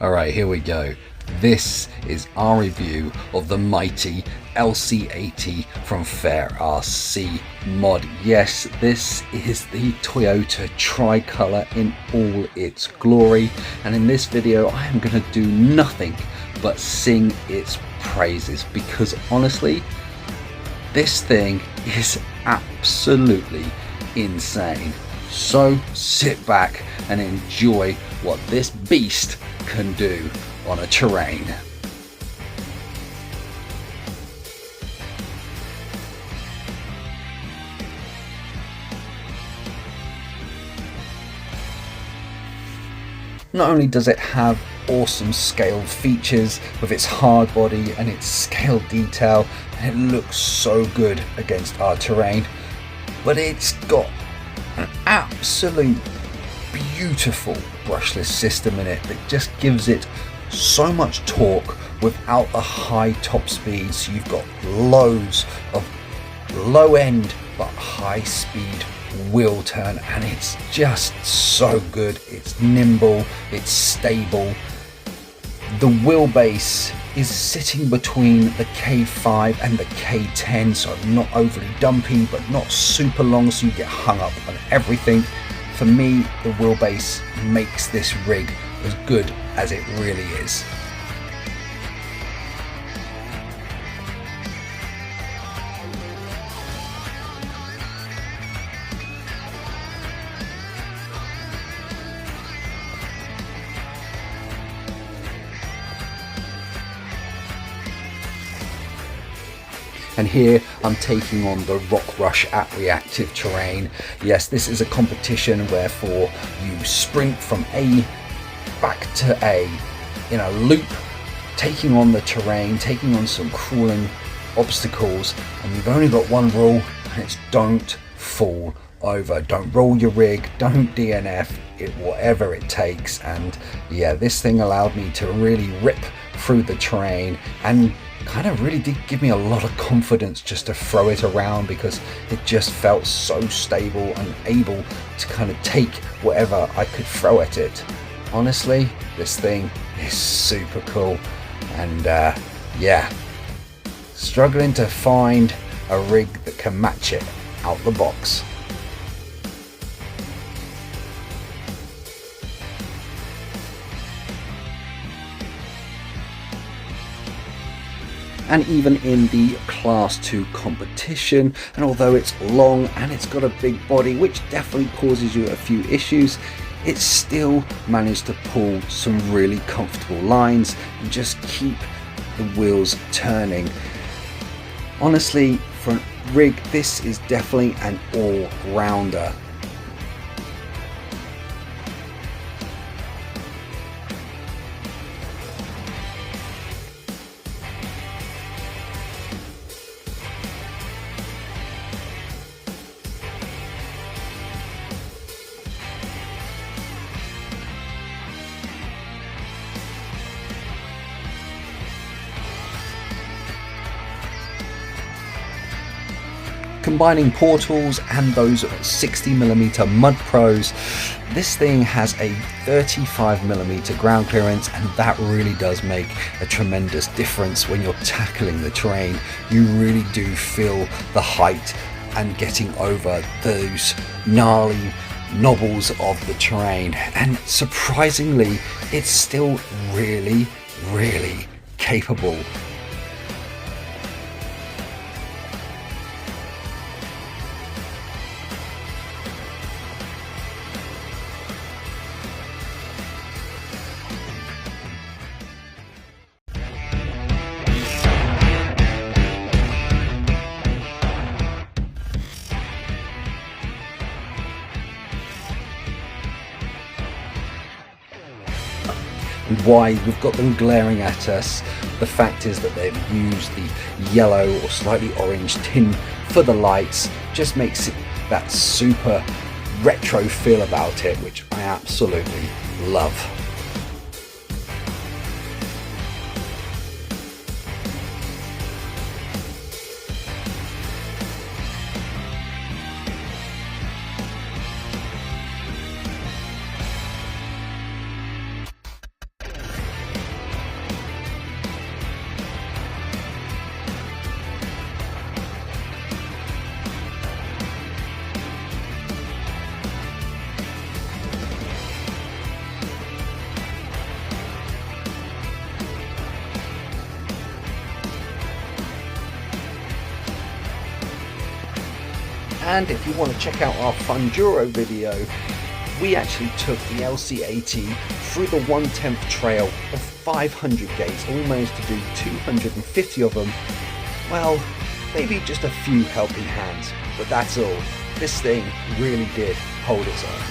Alright, here we go. This is our review of the mighty LC80 from FairRC Mod. Yes, this is the Toyota Tricolor in all its glory, and in this video I am going to do nothing but sing its praises, because honestly this thing is absolutely insane. So sit back and enjoy what this beast can do on a terrain. Not only does it have awesome scaled features with its hard body and its scaled detail, and it looks so good against our terrain, but it's got an absolute beautiful brushless system in it that just gives it so much torque without a high top speed. So you've got loads of low end but high speed wheel turn, and it's just so good. It's nimble, it's stable. The wheelbase is sitting between the K5 and the K10, so not overly dumpy but not super long so you get hung up on everything. For me, the wheelbase makes this rig as good as it really is. And here I'm taking on the Rock Rush at reactive terrain. Yes, this is a competition wherefore you sprint from A back to A in a loop, taking on the terrain, taking on some crawling obstacles, and you've only got one rule, and it's don't fall over. Don't roll your rig, don't DNF it, whatever it takes. And yeah, this thing allowed me to really rip through the terrain, and kind of really did give me a lot of confidence just to throw it around, because it just felt so stable and able to kind of take whatever I could throw at it. Honestly, this thing is super cool, and yeah, struggling to find a rig that can match it out the box. And even in the class 2 competition, and although it's long and it's got a big body which definitely causes you a few issues, it still managed to pull some really comfortable lines and just keep the wheels turning. Honestly, for a rig, this is definitely an all-rounder. Combining portals and those 60mm mud pros, this thing has a 35mm ground clearance, and that really does make a tremendous difference when you're tackling the terrain. You really do feel the height and getting over those gnarly knobbles of the terrain, and surprisingly it's still really capable. And why we've got them glaring at us, the fact is that they've used the yellow or slightly orange tin for the lights, just makes it that super retro feel about it, which I absolutely love. And if you want to check out our Funduro video, we actually took the LC80 through the 1/10 trail of 500 gates, almost to do 250 of them. Well, maybe just a few helping hands, but that's all. This thing really did hold its own.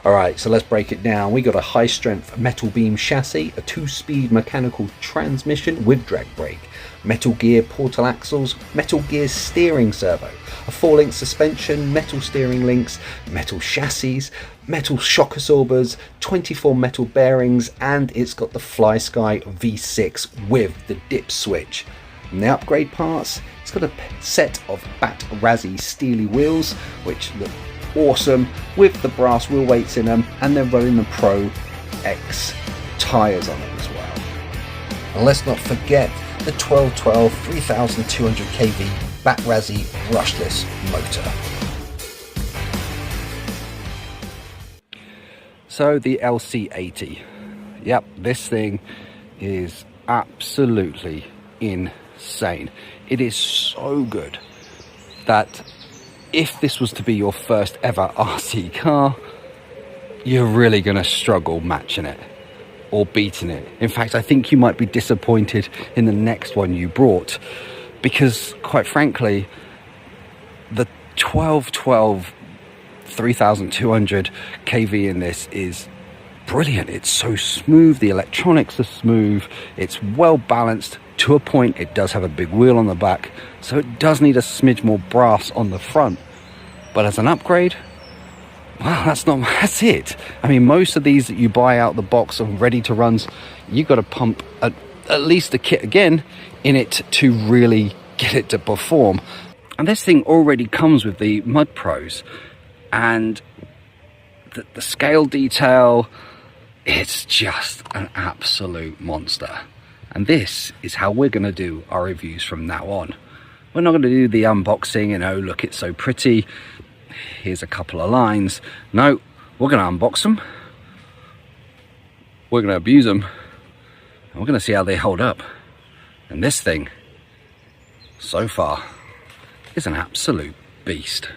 Alright, so let's break it down. We got a high strength metal beam chassis, a 2-speed mechanical transmission with drag brake, metal gear portal axles, metal gear steering servo, a 4-link suspension, metal steering links, metal chassis, metal shock absorbers, 24 metal bearings, and it's got the FlySky V6 with the dip switch. And the upgrade parts, it's got a set of Batrazzi Steelie wheels, which look awesome with the brass wheel weights in them, and they're running the Pro X tyres on them as well. And let's not forget the 1212 3200 kV Batrazzi brushless motor. So the LC80, yep, this thing is absolutely insane. It is so good that if this was to be your first ever RC car, you're really going to struggle matching it or beating it. In fact, I think you might be disappointed in the next one you brought, because quite frankly, the 1212 3200 kV in this is brilliant. It's so smooth, the electronics are smooth, it's well balanced to a point. It does have a big wheel on the back, so it does need a smidge more brass on the front. But as an upgrade, well, that's it. I mean, most of these that you buy out the box and ready to runs, you've got to pump at least the kit again in it to really get it to perform. And this thing already comes with the Mud Pros, and the scale detail, it's just an absolute monster. And this is how we're going to do our reviews from now on. We're not going to do the unboxing and, oh, look, it's so pretty, here's a couple of lines. No, we're going to unbox them, we're going to abuse them, and we're going to see how they hold up. And this thing, so far, is an absolute beast.